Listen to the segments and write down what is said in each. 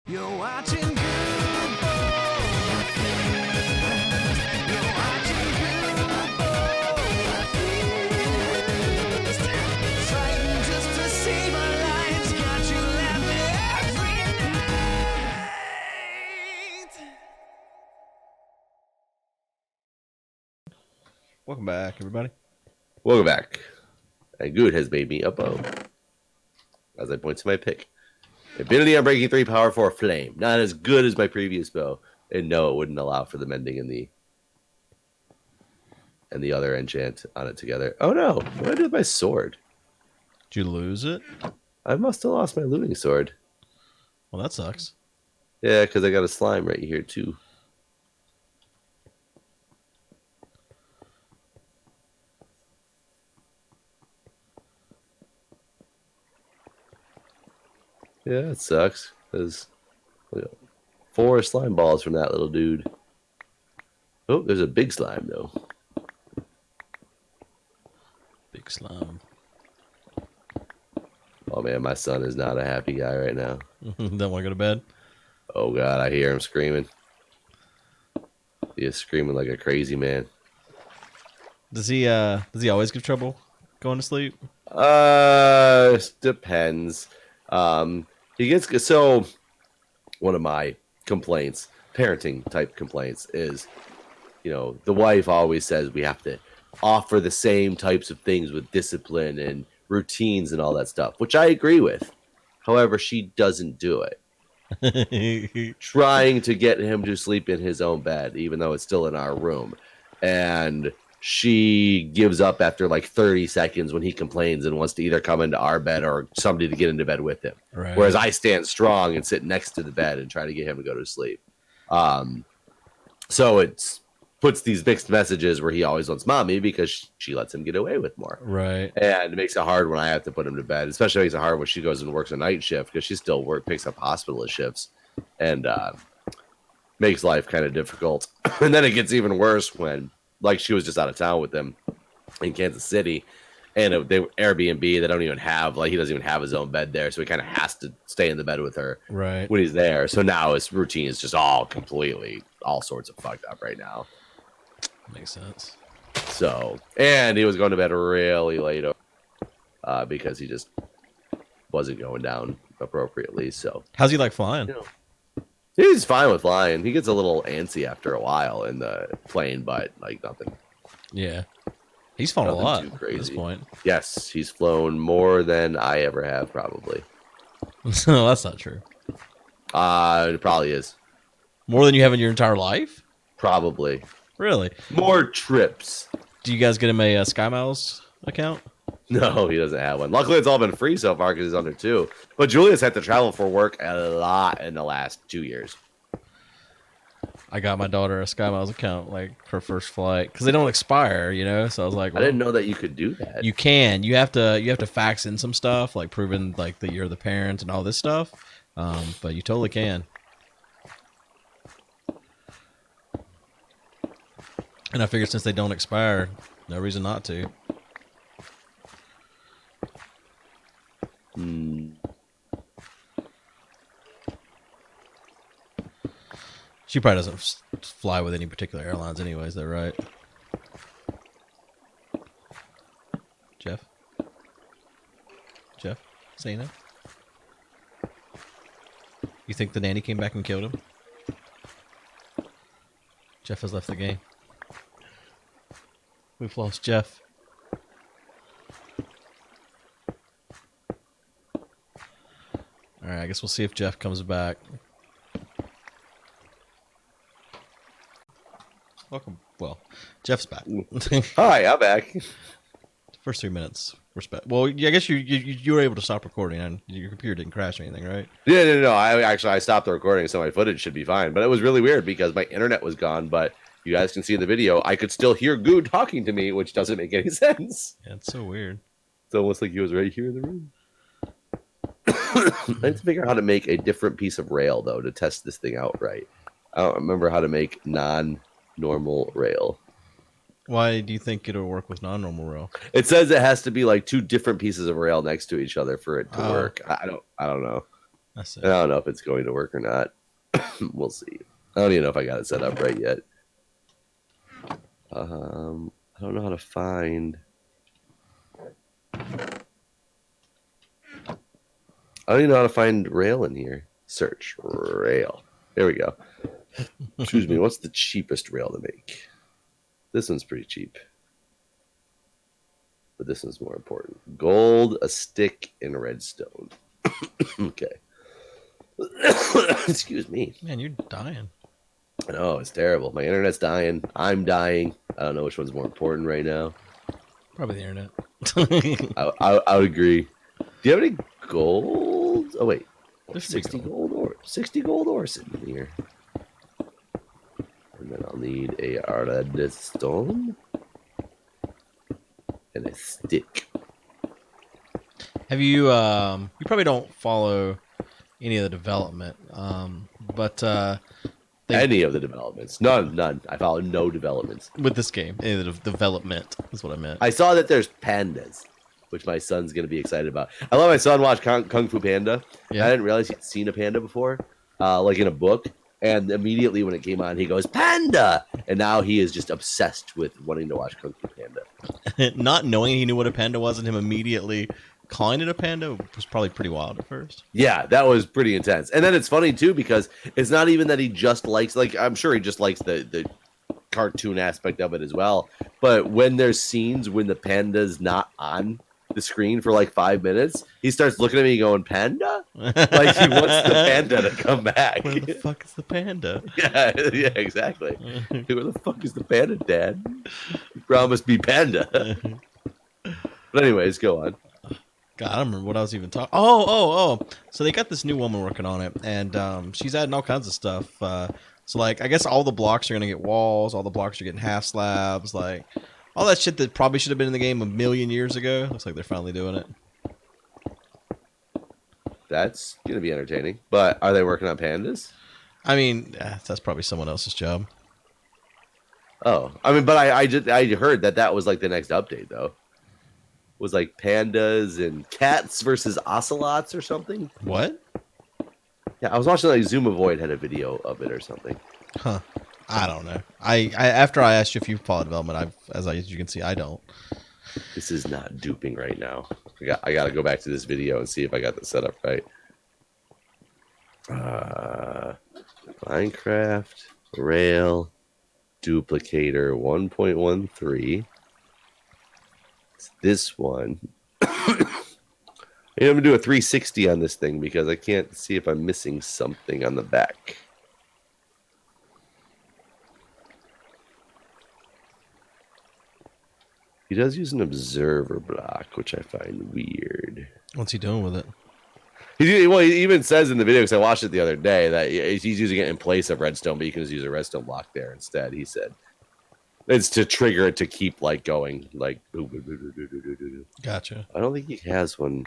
You're watching Good Boys. You're watching Good Boys. Fighting just to save our lives. Got you laughing every night. Welcome back, everybody. Welcome back. And Guude has made me a bow. As I point to my pick. Ability on Breaking 3, Power 4, Flame. Not as good as my previous bow. And no, it wouldn't allow for the mending and the other enchant on it together. Oh no, what did I do with my sword? Did you lose it? I must have lost my looting sword. Well, that sucks. Yeah, because I got a slime right here too. Yeah, it sucks. Because 4 slime balls from that little dude. Oh, there's a big slime though. Big slime. Oh man, my son is not a happy guy right now. Don't want to go to bed? Oh god, I hear him screaming. He is screaming like a crazy man. Does he always give trouble going to sleep? Depends. He gets so one of my complaints, parenting type complaints, is the wife always says we have to offer the same types of things with discipline and routines and all that stuff, which I agree with. However, she doesn't do it. Trying to get him to sleep in his own bed, even though it's still in our room. And she gives up after like 30 seconds when he complains and wants to either come into our bed or somebody to get into bed with him. Right. Whereas I stand strong and sit next to the bed and try to get him to go to sleep. So it puts these mixed messages where he always wants mommy because she lets him get away with more. Right. And it makes it hard when I have to put him to bed. Especially makes it hard when she goes and works a night shift because she still picks up hospitalist shifts and makes life kind of difficult. And then it gets even worse when, like, she was just out of town with them in Kansas City, and they Airbnb. They don't even have he doesn't even have his own bed there, so he kind of has to stay in the bed with her Right. when he's there. So now his routine is just all sorts of fucked up right now. Makes sense. So, and he was going to bed really late because he just wasn't going down appropriately. So, How's he like flying? He's fine with flying. He gets a little antsy after a while in the plane, but like nothing. Yeah. He's flown a lot at this point. Yes, he's flown more than I ever have, probably. No, that's not true. It probably is. More than you have in your entire life? Probably. Really? More trips. Do you guys get him a Sky Miles account? No, he doesn't have one. Luckily, it's all been free so far because he's under 2. But Julius had to travel for work a lot in the last 2 years. I got my daughter a Sky Miles account, like her first flight, because they don't expire, So I was like, I didn't know that you could do that. You can. You have to fax in some stuff, like proving like that you're the parent and all this stuff. But you totally can. And I figured since they don't expire, no reason not to. She probably doesn't fly with any particular airlines anyways, though, right? Jeff? Say no? You think the nanny came back and killed him? Jeff has left the game. We've lost Jeff. Alright, I guess we'll see if Jeff comes back. Welcome. Well, Jeff's back. Hi, I'm back. First 3 minutes. Respect. Well, yeah, I guess you were able to stop recording and your computer didn't crash or anything, right? Yeah, no. I stopped the recording, so my footage should be fine. But it was really weird because my internet was gone. But you guys can see in the video, I could still hear Guude talking to me, which doesn't make any sense. Yeah, it's so weird. It's almost like he was right here in the room. I need to figure out how to make a different piece of rail though to test this thing out right. I don't remember how to make non-normal rail. Why do you think it'll work with non-normal rail? It says it has to be like 2 different pieces of rail next to each other for it to work. I don't know. That's it. And I don't know if it's going to work or not. We'll see. I don't even know if I got it set up right yet. I don't know how to find. I don't even know how to find rail in here. Search rail. There we go. Excuse me. What's the cheapest rail to make? This one's pretty cheap. But this one's more important. Gold, a stick, and redstone. Okay. Excuse me. Man, you're dying. I know, it's terrible. My internet's dying. I'm dying. I don't know which one's more important right now. Probably the internet. I would agree. Do you have any gold? Oh, wait. There should be 60 gold. gold ore. 60 gold ore sitting here. And then I'll need a redstone and a stick. Have you? You probably don't follow any of the development, but Any of the developments. None. I follow no developments. with this game, any of the development is what I meant. I saw that there's pandas, which my son's going to be excited about. I let my son watch Kung Fu Panda. Yeah. I didn't realize he'd seen a panda before, like in a book. And immediately when it came on, he goes, Panda! And now he is just obsessed with wanting to watch Kung Fu Panda. Not knowing he knew what a panda was and him immediately calling it a panda was probably pretty wild at first. Yeah, that was pretty intense. And then it's funny, too, because it's not even that he just likes, like, I'm sure he just likes the cartoon aspect of it as well. But when there's scenes when the panda's not on the screen for like 5 minutes, he starts looking at me going, Panda? Like he wants the panda to come back. Where the fuck is the panda? Yeah, exactly. Where the fuck is the panda, Dad? You promised me Panda. But anyways, go on. God, I don't remember what I was even talking. Oh. So they got this new woman working on it, and she's adding all kinds of stuff. So, like, I guess all the blocks are going to get walls. All the blocks are getting half slabs. Like, all that shit that probably should have been in the game a million years ago. Looks like they're finally doing it. That's going to be entertaining. But are they working on pandas? I mean, that's probably someone else's job. Oh, I mean, but I heard that was like the next update, though. Was like pandas and cats versus ocelots or something. What? Yeah, I was watching like Zoomovoid had a video of it or something. Huh. I don't know. I after I asked you if you follow development, as you can see, I don't. This is not duping right now. I got to go back to this video and see if I got the setup right. Minecraft Rail Duplicator 1.13. It's this one. I'm gonna do a 360 on this thing because I can't see if I'm missing something on the back. He does use an observer block, which I find weird. What's he doing with it? He even says in the video, because I watched it the other day, that he's using it in place of redstone, but you can just use a redstone block there instead. He said it's to trigger it to keep like going, like. Gotcha. I don't think he has one.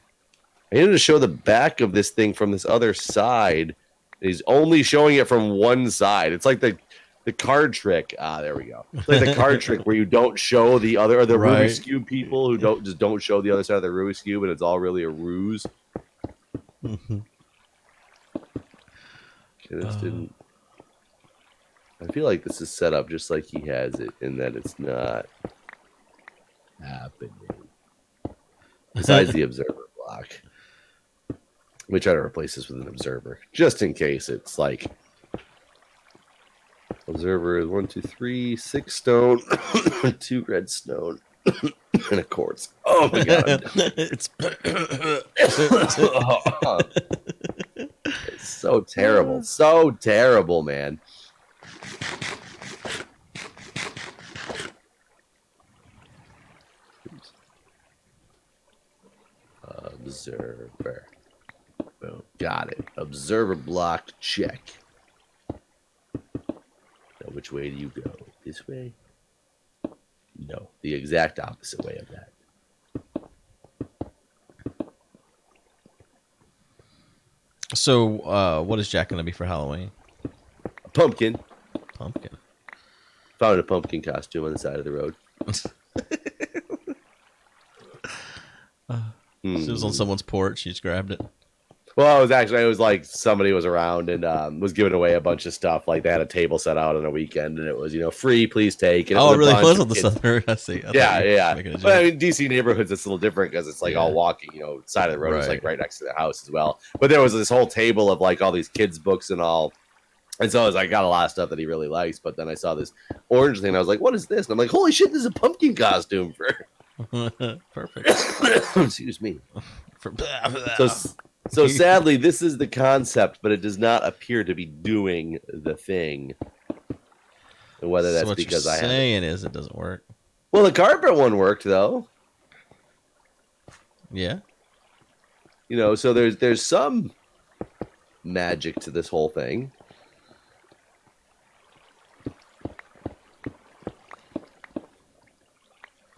I needed to show the back of this thing from this other side. He's only showing it from one side. It's like the card trick. There we go. It's like the card trick where you don't show the other, or the Right. Rubik's Cube people who don't show the other side of the Rubik's Cube, and it's all really a ruse. Mm-hmm. Okay, this didn't. I feel like this is set up just like he has it, in that it's not happening. Besides the observer block. Let me try to replace this with an observer, just in case it's like observer is 1, 2, 3, 6 stone, 2 redstone, and a quartz. Oh my god! It's It's so terrible, man. Observer. Boom. Got it. Observer block, check. Now, which way do you go? This way? No, the exact opposite way of that. So, what is Jack going to be for Halloween? Pumpkin. Pumpkin. Found a pumpkin costume on the side of the road. She was on someone's porch. She just grabbed it. Well, it was like somebody was around and was giving away a bunch of stuff. Like they had a table set out on a weekend, and it was free, please take. And Oh, it really bunch was of on the kids. Southern. I see. I thought Yeah, you were yeah. making a But I joke. mean, DC neighborhoods, it's a little different because it's like all Yeah. walking, side of the road is like Right. right next to the house as well. But there was this whole table of like all these kids' books and all. And so I got a lot of stuff that he really likes. But then I saw this orange thing. And I was like, what is this? And I'm like, holy shit, this is a pumpkin costume for. Perfect. Excuse me. For... So sadly, this is the concept, but it does not appear to be doing the thing. And whether that's so what because you're I have. saying is it doesn't work. Well, the carpet one worked though. Yeah. So there's some magic to this whole thing.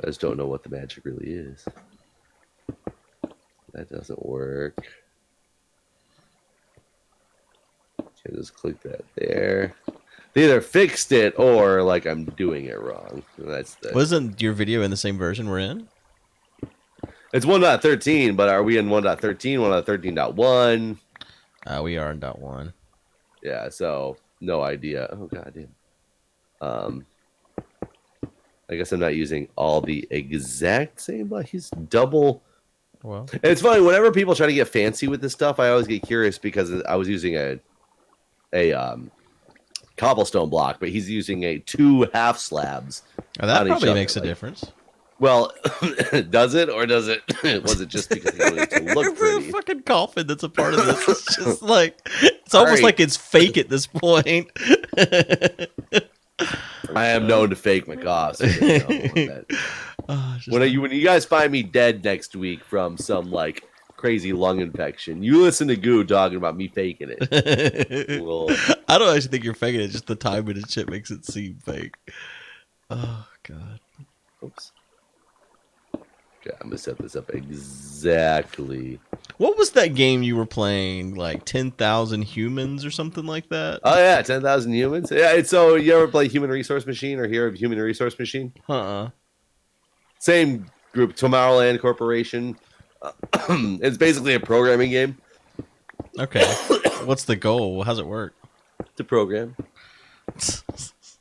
I just don't know what the magic really is. That doesn't work. Okay, just click that there. They either fixed it or like I'm doing it wrong. Wasn't your video in the same version we're in? It's 1.13, but are we in 1.13, 1.13.1? We are in .1. Yeah, so no idea. Oh goddamn. I guess I'm not using all the exact same, but he's double. Well, And it's funny whenever people try to get fancy with this stuff. I always get curious because I was using a cobblestone block, but he's using a 2 half slabs. that on each probably other, makes a difference. Well, does it or does it? Was it just because he wanted it to look The pretty? fucking coffin that's a part of this. It's just like it's almost Right. like it's fake at this point. I am known to fake my coughs. Oh, just- When you guys find me dead next week from some like crazy lung infection, you listen to Guude talking about me faking it. Well, I don't actually think you're faking it. Just the timing and shit makes it seem fake. Oh god. oops. Okay, I'm gonna set this up exactly. What was that game you were playing? Like 10,000 Humans or something like that? Oh yeah, 10,000 humans. Yeah, so you ever play Human Resource Machine or hear of Human Resource Machine? Same group, Tomorrowland Corporation. It's basically a programming game. Okay. What's the goal? How's it work? To program.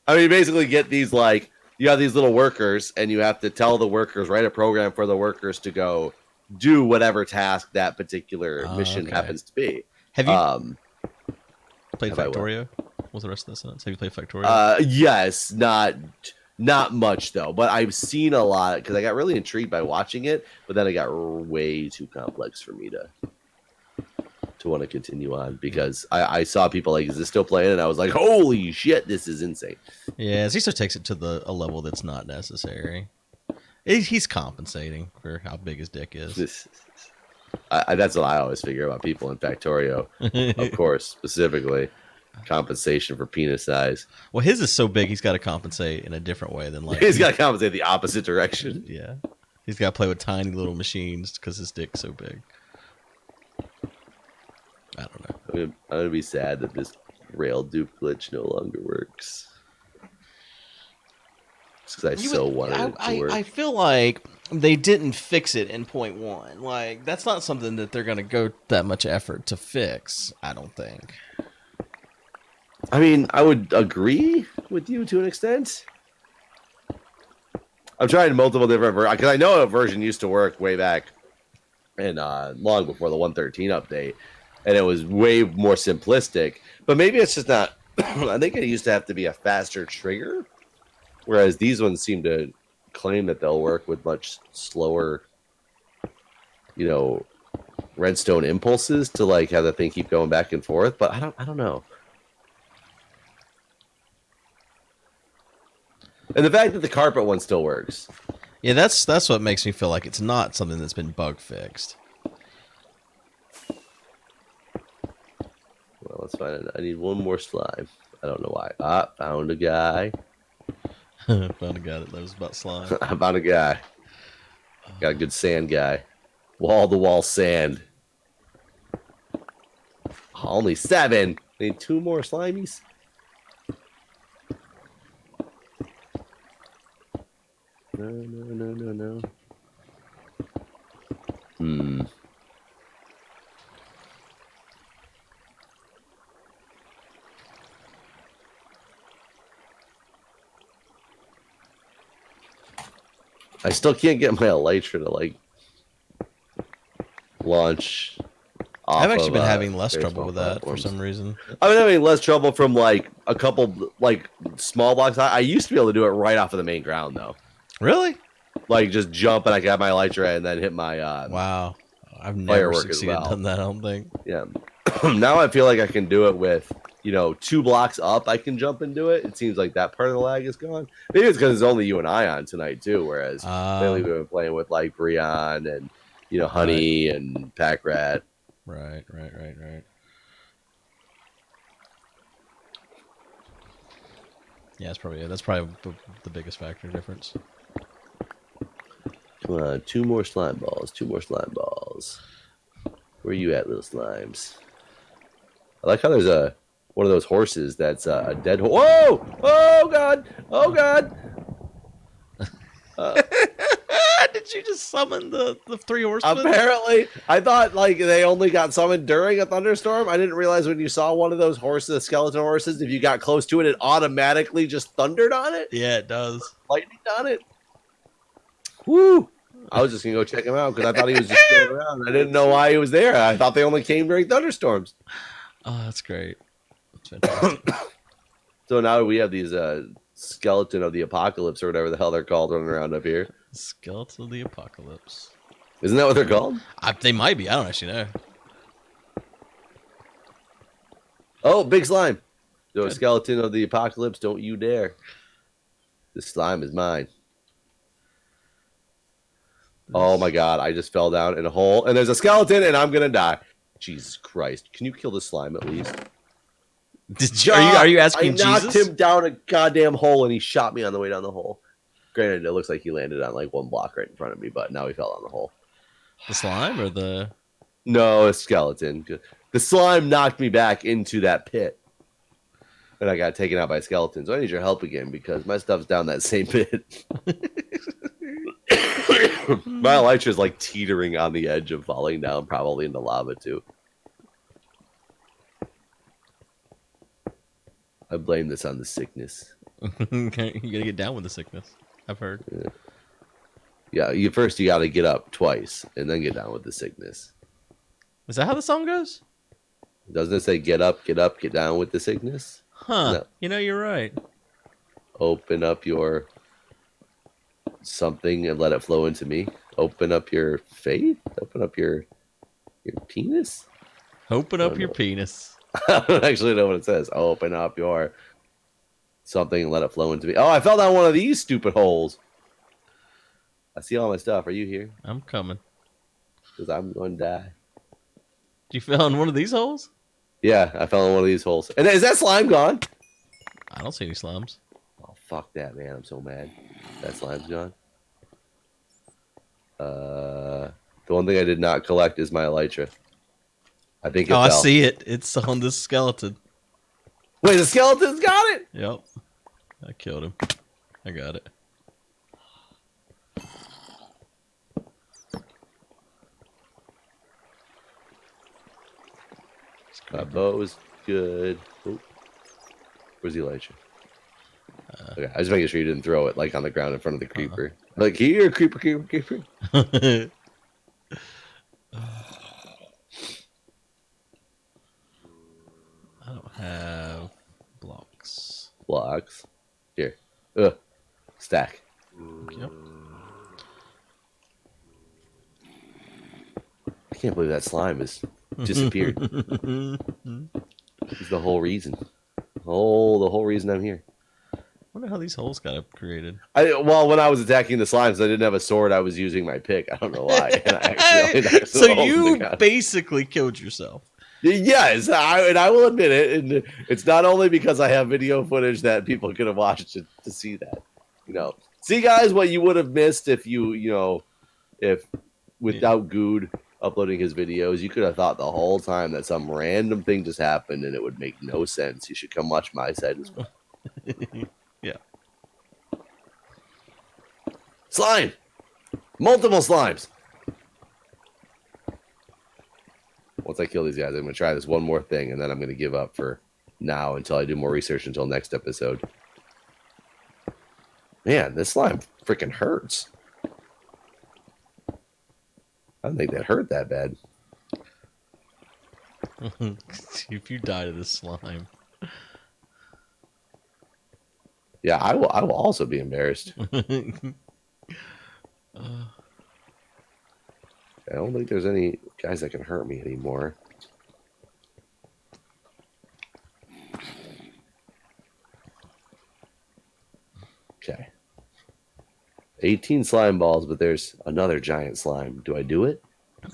I mean, you basically get these like you have these little workers, and you have to tell the workers, write a program for the workers to go do whatever task that particular mission okay. happens to be. Have you played have I what? Factorio? What's the rest of the sentence? Have you played Factorio? Yes, not much though, but I've seen a lot because I got really intrigued by watching it, but then it got way too complex for me to want to continue on because I saw people like, is this still playing? And I was like, holy shit, this is insane. Yeah, Ziso takes it to a level that's not necessary. He's compensating for how big his dick is. That's what I always figure about people in Factorio, of course, specifically compensation for penis size. Well, his is so big, he's got to compensate in a different way than like He's got to compensate the opposite direction. Yeah, he's got to play with tiny little machines because his dick's so big. I don't know. I'm gonna be sad that this rail dupe glitch no longer works. Just because I wanted it to work. I feel like they didn't fix it in 0.1. Like that's not something that they're gonna go that much effort to fix. I don't think. I mean, I would agree with you to an extent. I'm trying multiple different versions because I know a version used to work way back and long before the 113 update, and it was way more simplistic. But maybe it's just not. I think it used to have to be a faster trigger, whereas these ones seem to claim that they'll work with much slower, redstone impulses to like have the thing keep going back and forth. But I don't know. And the fact that the carpet one still works. Yeah, that's what makes me feel like it's not something that's been bug fixed. Well, let's find it. I need one more slime. I don't know why. Ah, found a guy. Found a guy that knows about slime. I found a guy. Got a good sand guy. Wall-to-wall sand. Only 7. Need 2 more slimies. No. I still can't get my elytra to like launch. I've actually been having less trouble with that platforms. for some reason. I've been having less trouble from like a couple like small blocks. I used to be able to do it right off of the main ground though. Really? Like just jump and I got my elytra and then hit my wow. I've never succeeded done that. I don't think. Yeah. Now I feel like I can do it with 2 blocks up. I can jump and do it. It seems like that part of the lag is gone. Maybe it's because it's only you and I on tonight too. Whereas lately we've been playing with like Breon and Honey and Pack Rat. Right. Yeah, that's probably the biggest factor difference. Come on, 2 more slime balls. 2 more slime balls. Where are you at, little slimes? I like how there's one of those horses that's a dead horse. Whoa! Oh god! Oh god! Did you just summon the 3 horsemen? Apparently, I thought like they only got summoned during a thunderstorm. I didn't realize when you saw one of those horses, the skeleton horses, if you got close to it, it automatically just thundered on it. Yeah, it does. Lightning on it. Woo! I was just gonna go check him out because I thought he was just going around. I didn't know why he was there. I thought they only came during thunderstorms. Oh, that's great. That's fantastic. So now we have these skeleton of the apocalypse or whatever the hell they're called running around up here. Skeleton of the apocalypse. Isn't that what they're called? They might be. I don't actually know. Oh, big slime. So skeleton of the apocalypse, don't you dare. This slime is mine. Oh my god, I just fell down in a hole and there's a skeleton and I'm gonna die. Jesus Christ. Can you kill the slime at least? Are you asking Jesus? I knocked him down a goddamn hole and he shot me on the way down the hole. Granted, it looks like he landed on like 1 block right in front of me, but now he fell on the hole. The slime or the... No, a skeleton. The slime knocked me back into that pit. And I got taken out by a skeleton. So I need your help again because my stuff's down that same pit. My elytra is like teetering on the edge of falling down, probably into lava too. I blame this on the sickness. You gotta get down with the sickness. I've heard. Yeah, you gotta get up twice and then get down with the sickness. Is that how the song goes? Doesn't it say get up, get down with the sickness? Huh. No. You're right. Open up your something and let it flow into me. Open up your faith. Open up your penis. Open up your penis. I don't actually know what it says. Open up your something and let it flow into me. Oh, I fell down one of these stupid holes. I see all my stuff. Are you here? I'm coming. Because I'm going to die. You fell in one of these holes? Yeah, I fell in one of these holes. And is that slime gone? I don't see any slimes. Oh, fuck that, man. I'm so mad. That slime's gone. The one thing I did not collect is my elytra. I think it fell. I see it. It's on this skeleton. Wait, the skeleton's got it? Yep. I killed him. I got it. My bow is good. Oh. Where's the elytra? Okay, I was making sure you didn't throw it like on the ground in front of the creeper. Like here, creeper. I don't have blocks. Blocks. Here. Stack. Yep. I can't believe that slime has disappeared. It's the whole reason. The whole reason I'm here. I wonder how these holes got created. Well, when I was attacking the slimes, I didn't have a sword. I was using my pick. I don't know why. And I so you basically killed yourself. Yes, I will admit it. And it's not only because I have video footage that people could have watched to see that. See, guys, what you would have missed if if without Guude uploading his videos, you could have thought the whole time that some random thing just happened and it would make no sense. You should come watch my side as well. Yeah. Slime! Multiple slimes! Once I kill these guys, I'm going to try this one more thing, and then I'm going to give up for now until I do more research until next episode. Man, this slime freaking hurts. I don't think that hurt that bad. If you die to this slime. Yeah, I will. I will also be embarrassed. I don't think there's any guys that can hurt me anymore. Okay. 18 slime balls, but there's another giant slime. Do I do it?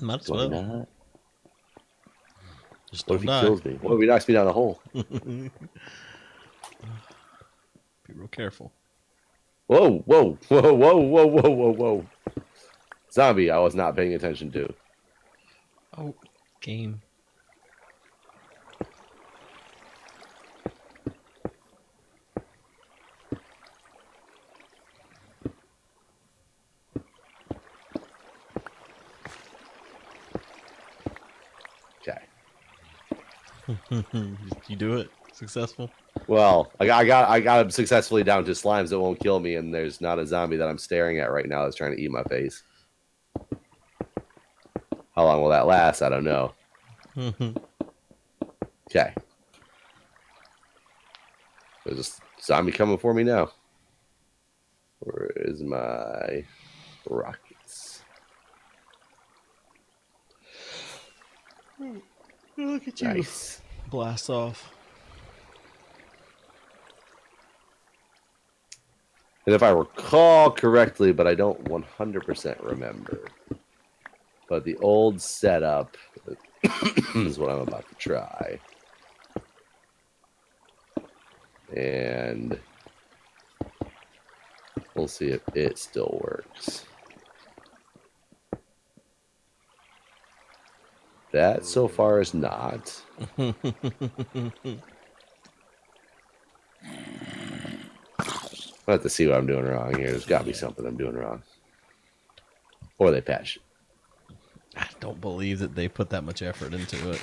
Might as Do I well. not? Just What don't if he die. kills me? What if he knocks me down the hole? Be real careful. Whoa, whoa, whoa, whoa, whoa, whoa, whoa, whoa. Zombie, I was not paying attention to. Oh, game. Okay. You do it? Successful? Well, I got him successfully down to slimes that won't kill me, and there's not a zombie that I'm staring at right now that's trying to eat my face. How long will that last? I don't know. Okay. There's a zombie coming for me now. Where is my rockets? Look at you. Nice. Blast off. And if I recall correctly, but I don't 100% remember, but the old setup is what I'm about to try. And we'll see if it still works. That so far is not. I have to see what I'm doing wrong here. There's got to be something I'm doing wrong. Or they patched it. I don't believe that they put that much effort into it.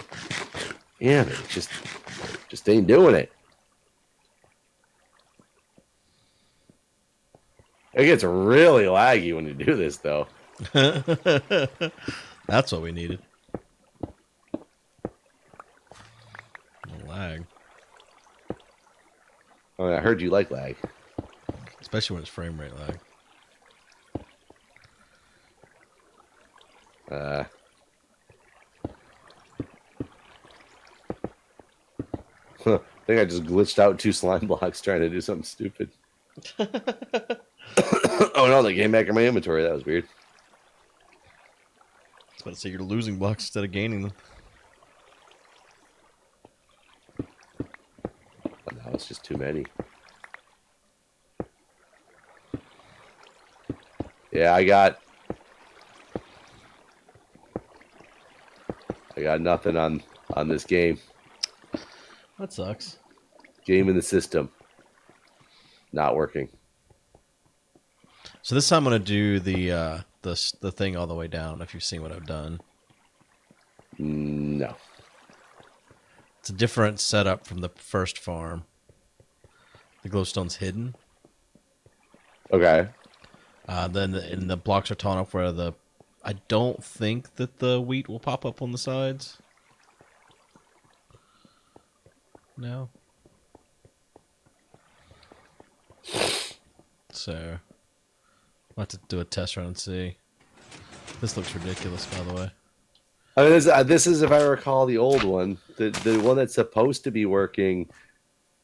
Yeah, they just ain't doing it. It gets really laggy when you do this, though. That's what we needed. No lag. Oh, I heard you like lag. Especially when it's frame rate lag. I think I just glitched out 2 slime blocks trying to do something stupid. Oh no, they came back in my inventory. That was weird. I was about to say you're losing blocks instead of gaining them. But now it's just too many. Yeah, I got nothing on this game. That sucks. Game in the system. Not working. So this time I'm gonna do the thing all the way down. If you've seen what I've done, No. it's a different setup from the first farm. The glowstone's hidden. Okay. Then the blocks are tall enough where I don't think that the wheat will pop up on the sides. No. So I'll have to do a test run and see. This looks ridiculous, by the way. I mean, this is, if I recall, the old one. The one that's supposed to be working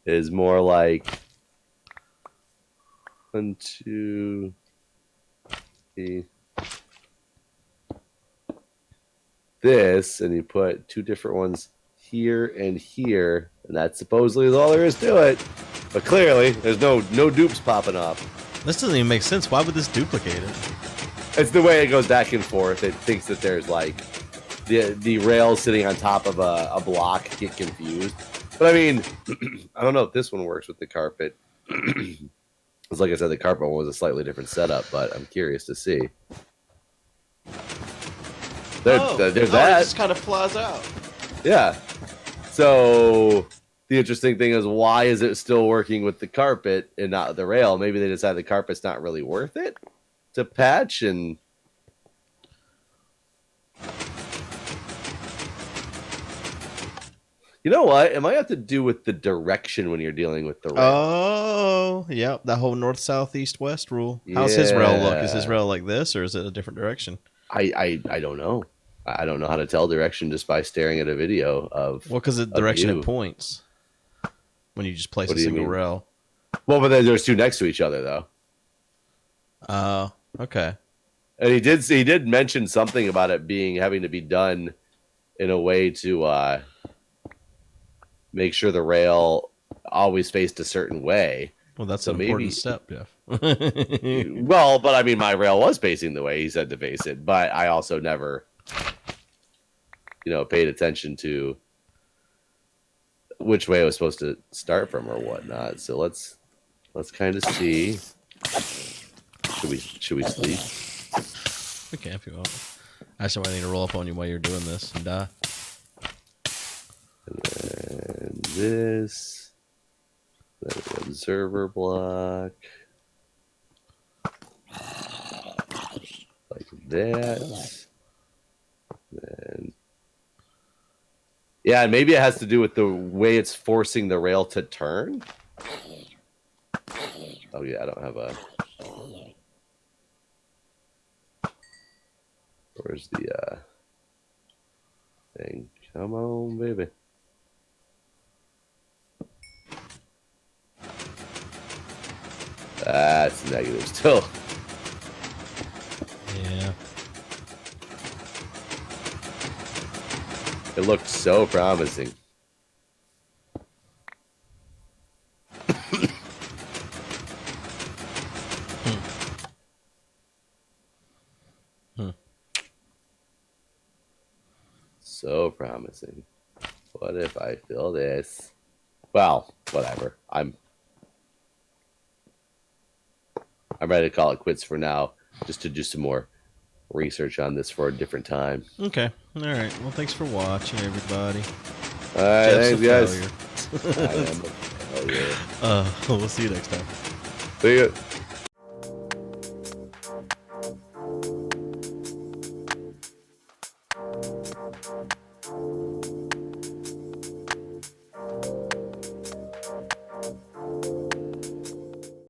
is more like 1, 2, 3. This, and you put 2 different ones here and here, and that supposedly is all there is to it. But clearly, there's no dupes popping up. This doesn't even make sense. Why would this duplicate it? It's the way it goes back and forth. It thinks that there's like the rails sitting on top of a block get confused. But I mean, I don't know if this one works with the carpet. Because like I said, the carpet one was a slightly different setup, but I'm curious to see. There's It that. just kind of flies out. Yeah. So the interesting thing is, why is it still working with the carpet and not the rail? Maybe they decided the carpet's not really worth it to patch, and You know what? It might have to do with the direction when you're dealing with the rail. Oh, yep. That whole north, south, east, west rule. How's his rail look? Is his Yeah. rail like this, or is it a different direction? I don't know. I don't know how to tell direction just by staring at a video of. Well, because the of direction you. it points when you just place What a do you single mean? rail. Well, but then there's two next to each other though. Okay. And he did mention something about it having to be done in a way to make sure the rail always faced a certain way. Well, that's So an important maybe- step, Jeff. Well, but I mean, my rail was facing the way he said to face it, but I also never, paid attention to which way it was supposed to start from or whatnot. So let's kind of see. Should we sleep? We can if you want. Actually, I need to roll up on you while you're doing this and die. And this, then an observer block, like that. Then, yeah, and maybe it has to do with the way it's forcing the rail to turn. Oh yeah, I don't have a. Where's the thing? Come on, baby. That's negative still. Yeah. It looked so promising. So promising. What if I fill this? Well, whatever. I'm ready to call it quits for now, just to do some more research on this for a different time. Okay. All right. Well, thanks for watching, everybody. All right, Jeff's thanks, a guys. failure. I am a failure. We'll see you next time. See ya.